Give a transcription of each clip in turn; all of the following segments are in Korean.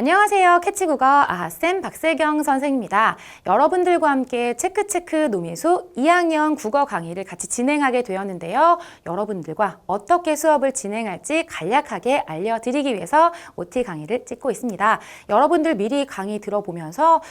안녕하세요. 캐치국어 아하쌤 박세경 선생입니다. 여러분들과 함께 체크체크 노미수 2학년 국어 강의를 같이 진행하게 되었는데요. 여러분들과 어떻게 수업을 진행할지 간략하게 알려드리기 위해서 OT 강의를 찍고 있습니다. 여러분들 미리 강의 들어보면서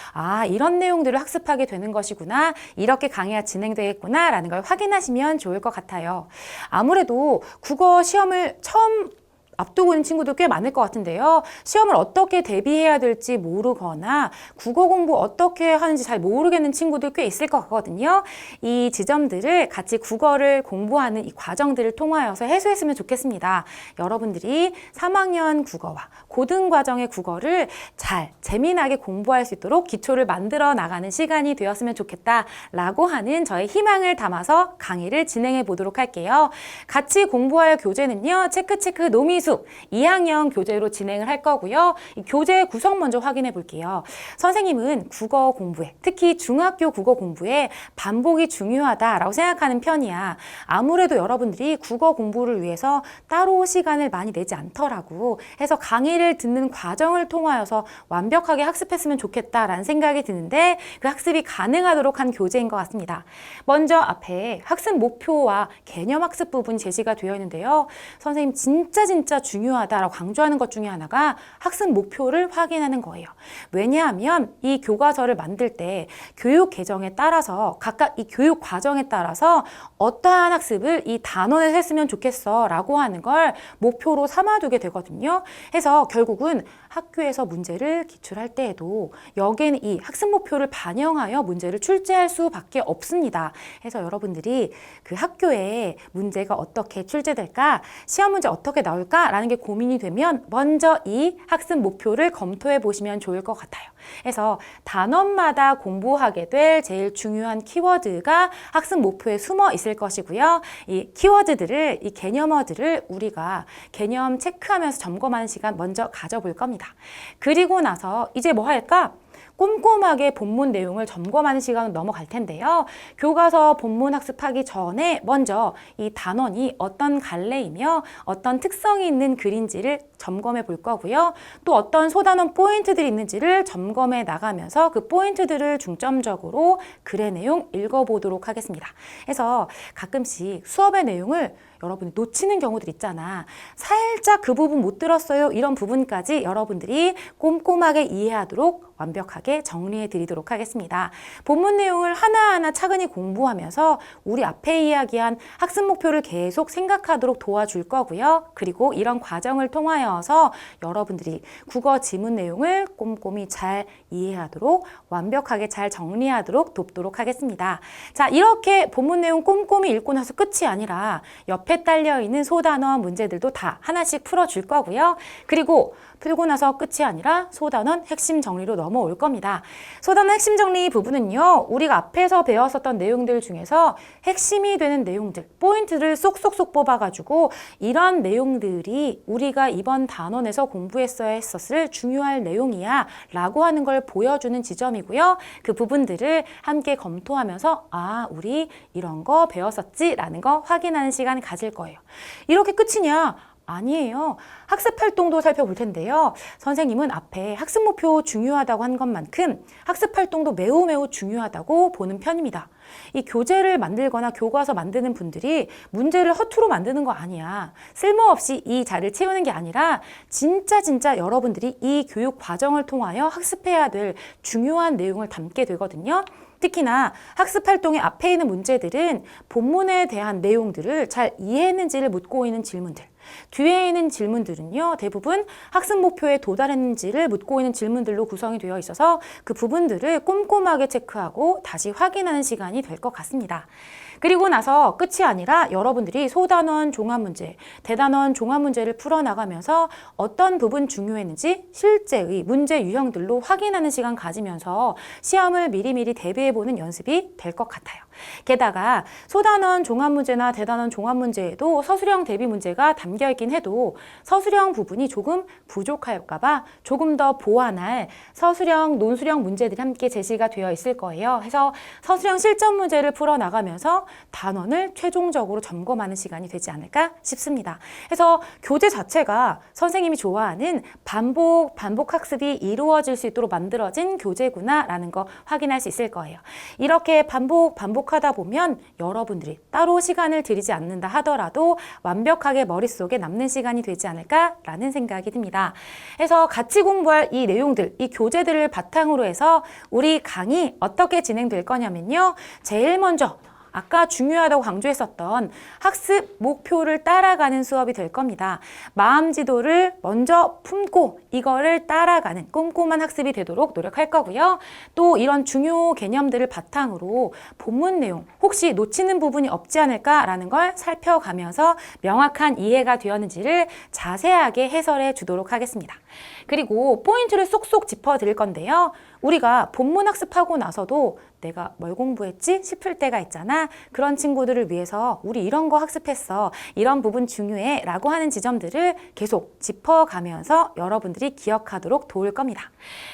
이런 내용들을 학습하게 되는 것이구나, 이렇게 강의가 진행되겠구나 라는 걸 확인하시면 좋을 것 같아요. 아무래도 국어 시험을 처음 앞두고 있는 친구도 꽤 많을 것 같은데요. 시험을 어떻게 대비해야 될지 모르거나 국어 공부 어떻게 하는지 잘 모르겠는 친구들 꽤 있을 것 같거든요. 이 지점들을 같이 국어를 공부하는 이 과정들을 통하여서 해소했으면 좋겠습니다. 여러분들이 3학년 국어와 고등과정의 국어를 잘 재미나게 공부할 수 있도록 기초를 만들어 나가는 시간이 되었으면 좋겠다라고 하는 저의 희망을 담아서 강의를 진행해 보도록 할게요. 같이 공부할 교재는요. 체크체크 노미수 2학년 교재로 진행을 할 거고요. 이 교재 구성 먼저 확인해 볼게요. 선생님은 국어 공부에, 특히 중학교 국어 공부에 반복이 중요하다라고 생각하는 편이야. 아무래도 여러분들이 국어 공부를 위해서 따로 시간을 많이 내지 않더라고. 해서 강의를 듣는 과정을 통하여서 완벽하게 학습했으면 좋겠다라는 생각이 드는데 그 학습이 가능하도록 한 교재인 것 같습니다. 먼저 앞에 학습 목표와 개념 학습 부분 제시가 되어 있는데요. 선생님 진짜 중요하다라고 강조하는 것 중에 하나가 학습 목표를 확인하는 거예요. 왜냐하면 이 교과서를 만들 때 교육 개정에 따라서 각각 이 교육 과정에 따라서 어떠한 학습을 이 단원에서 했으면 좋겠어 라고 하는 걸 목표로 삼아두게 되거든요. 해서 결국은 학교에서 문제를 기출할 때에도 여기에는 이 학습 목표를 반영하여 문제를 출제할 수밖에 없습니다. 해서 여러분들이 그 학교에 문제가 어떻게 출제될까, 시험 문제 어떻게 나올까 라는 게 고민이 되면 먼저 이 학습 목표를 검토해 보시면 좋을 것 같아요. 그래서 단원마다 공부하게 될 제일 중요한 키워드가 학습 목표에 숨어 있을 것이고요. 이 키워드들을, 이 개념어들을 우리가 개념 체크하면서 점검하는 시간 먼저 가져볼 겁니다. 그리고 나서 이제 뭐 할까? 꼼꼼하게 본문 내용을 점검하는 시간은 넘어갈 텐데요. 교과서 본문 학습하기 전에 먼저 이 단원이 어떤 갈래이며 어떤 특성이 있는 글인지를 점검해 볼 거고요. 또 어떤 소단원 포인트들이 있는지를 점검해 나가면서 그 포인트들을 중점적으로 글의 내용 읽어보도록 하겠습니다. 그래서 가끔씩 수업의 내용을 여러분이 놓치는 경우들 있잖아. 살짝 그 부분 못 들었어요. 이런 부분까지 여러분들이 꼼꼼하게 이해하도록 완벽하게 정리해 드리도록 하겠습니다. 본문 내용을 하나하나 차근히 공부하면서 우리 앞에 이야기한 학습 목표를 계속 생각하도록 도와줄 거고요. 그리고 이런 과정을 통하여서 여러분들이 국어 지문 내용을 꼼꼼히 잘 이해하도록 완벽하게 잘 정리하도록 돕도록 하겠습니다. 자, 이렇게 본문 내용 꼼꼼히 읽고 나서 끝이 아니라 옆에 딸려있는 소단원 문제들도 다 하나씩 풀어줄 거고요. 그리고 풀고 나서 끝이 아니라 소단원 핵심 정리로 넘어올 겁니다. 소단원 핵심 정리 부분은요. 우리가 앞에서 배웠었던 내용들 중에서 핵심이 되는 내용들, 포인트를 쏙쏙쏙 뽑아가지고 이런 내용들이 우리가 이번 단원에서 공부했어야 했었을 중요할 내용이야 라고 하는 걸 보여주는 지점이고요. 그 부분들을 함께 검토하면서 우리 이런 거 배웠었지 라는 거 확인하는 시간 가질 거예요. 이렇게 끝이냐? 아니에요. 학습 활동도 살펴볼 텐데요. 선생님은 앞에 학습 목표 중요하다고 한 것만큼 학습 활동도 매우 중요하다고 보는 편입니다. 이 교재를 만들거나 교과서 만드는 분들이 문제를 허투루 만드는 거 아니야. 쓸모없이 이 자리를 채우는 게 아니라 진짜 여러분들이 이 교육 과정을 통하여 학습해야 될 중요한 내용을 담게 되거든요. 특히나 학습 활동의 앞에 있는 문제들은 본문에 대한 내용들을 잘 이해했는지를 묻고 있는 질문들. 뒤에 있는 질문들은요, 대부분 학습 목표에 도달했는지를 묻고 있는 질문들로 구성이 되어 있어서 그 부분들을 꼼꼼하게 체크하고 다시 확인하는 시간이 될 것 같습니다. 그리고 나서 끝이 아니라 여러분들이 소단원 종합문제, 대단원 종합문제를 풀어나가면서 어떤 부분 중요했는지 실제의 문제 유형들로 확인하는 시간 가지면서 시험을 미리미리 대비해보는 연습이 될 것 같아요. 게다가 소단원 종합문제나 대단원 종합문제에도 서술형 대비 문제가 담겨 있긴 해도 서술형 부분이 조금 부족할까 봐 조금 더 보완할 서술형, 논술형 문제들이 함께 제시가 되어 있을 거예요. 해서 서술형 실전 문제를 풀어나가면서 단원을 최종적으로 점검하는 시간이 되지 않을까 싶습니다. 해서 교재 자체가 선생님이 좋아하는 반복 학습이 이루어질 수 있도록 만들어진 교재구나라는 거 확인할 수 있을 거예요. 이렇게 반복하다 보면 여러분들이 따로 시간을 들이지 않는다 하더라도 완벽하게 머릿속에 남는 시간이 되지 않을까라는 생각이 듭니다. 해서 같이 공부할 이 내용들, 이 교재들을 바탕으로 해서 우리 강의 어떻게 진행될 거냐면요. 제일 먼저 아까 중요하다고 강조했었던 학습 목표를 따라가는 수업이 될 겁니다. 마음 지도를 먼저 품고 이거를 따라가는 꼼꼼한 학습이 되도록 노력할 거고요. 또 이런 중요 개념들을 바탕으로 본문 내용 혹시 놓치는 부분이 없지 않을까라는 걸 살펴가면서 명확한 이해가 되었는지를 자세하게 해설해 주도록 하겠습니다. 그리고 포인트를 쏙쏙 짚어드릴 건데요. 우리가 본문 학습하고 나서도 내가 뭘 공부했지 싶을 때가 있잖아. 그런 친구들을 위해서 우리 이런 거 학습했어. 이런 부분 중요해. 라고 하는 지점들을 계속 짚어가면서 여러분들이 기억하도록 도울 겁니다.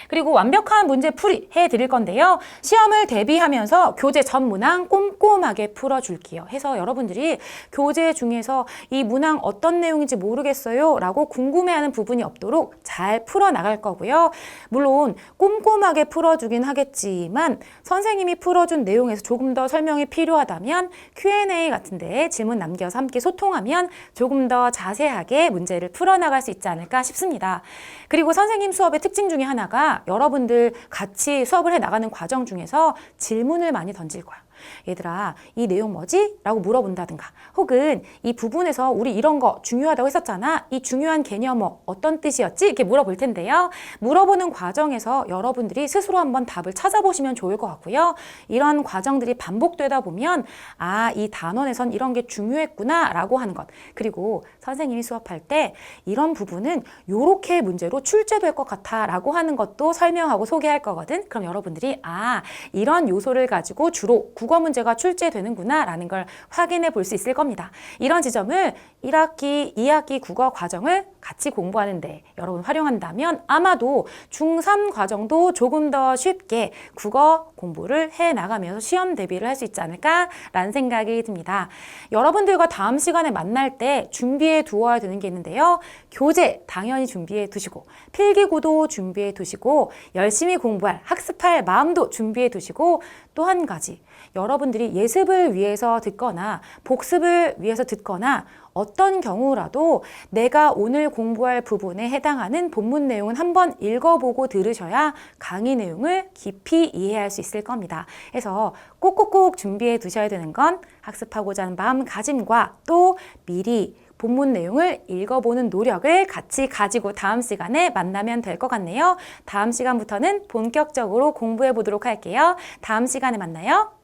그리고 완벽한 문제 풀이 해드릴 건데요. 시험을 대비하면서 교재 전 문항 꼼꼼하게 풀어줄게요. 해서 여러분들이 교재 중에서 이 문항 어떤 내용인지 모르겠어요. 라고 궁금해하는 부분이 없도록 잘 풀어나갈 거고요. 물론 꼼꼼하게 풀어주긴 하겠지만 선생님이 풀어준 내용에서 조금 더 설명이 필요하다면 Q&A 같은 데 질문 남겨서 함께 소통하면 조금 더 자세하게 문제를 풀어나갈 수 있지 않을까 싶습니다. 그리고 선생님 수업의 특징 중에 하나가 여러분들 같이 수업을 해나가는 과정 중에서 질문을 많이 던질 거야. 얘들아, 이 내용 뭐지? 라고 물어본다든가 혹은 이 부분에서 우리 이런 거 중요하다고 했었잖아. 이 중요한 개념어 어떤 뜻이었지? 이렇게 물어볼 텐데요. 물어보는 과정에서 여러분들이 스스로 한번 답을 찾아보시면 좋을 것 같고요. 이런 과정들이 반복되다 보면 아, 이 단원에선 이런 게 중요했구나 라고 하는 것. 그리고 선생님이 수업할 때 이런 부분은 요렇게 문제로 출제될 것 같아 라고 하는 것도 설명하고 소개할 거거든. 그럼 여러분들이 아, 이런 요소를 가지고 주로 국어 문제가 출제되는구나 라는 걸 확인해 볼 수 있을 겁니다. 이런 지점을 1학기, 2학기 국어 과정을 같이 공부하는데 여러분 활용한다면 아마도 중3 과정도 조금 더 쉽게 국어 공부를 해나가면서 시험 대비를 할 수 있지 않을까라는 생각이 듭니다. 여러분들과 다음 시간에 만날 때 준비해 두어야 되는 게 있는데요. 교재 당연히 준비해 두시고 필기구도 준비해 두시고 열심히 공부할, 학습할 마음도 준비해 두시고 또 한 가지 여러분들이 예습을 위해서 듣거나 복습을 위해서 듣거나 어떤 경우라도 내가 오늘 공부할 부분에 해당하는 본문 내용은 한번 읽어보고 들으셔야 강의 내용을 깊이 이해할 수 있을 겁니다. 그래서 꼭꼭꼭 준비해 두셔야 되는 건 학습하고자 하는 마음가짐과 또 미리 본문 내용을 읽어보는 노력을 같이 가지고 다음 시간에 만나면 될 것 같네요. 다음 시간부터는 본격적으로 공부해 보도록 할게요. 다음 시간에 만나요.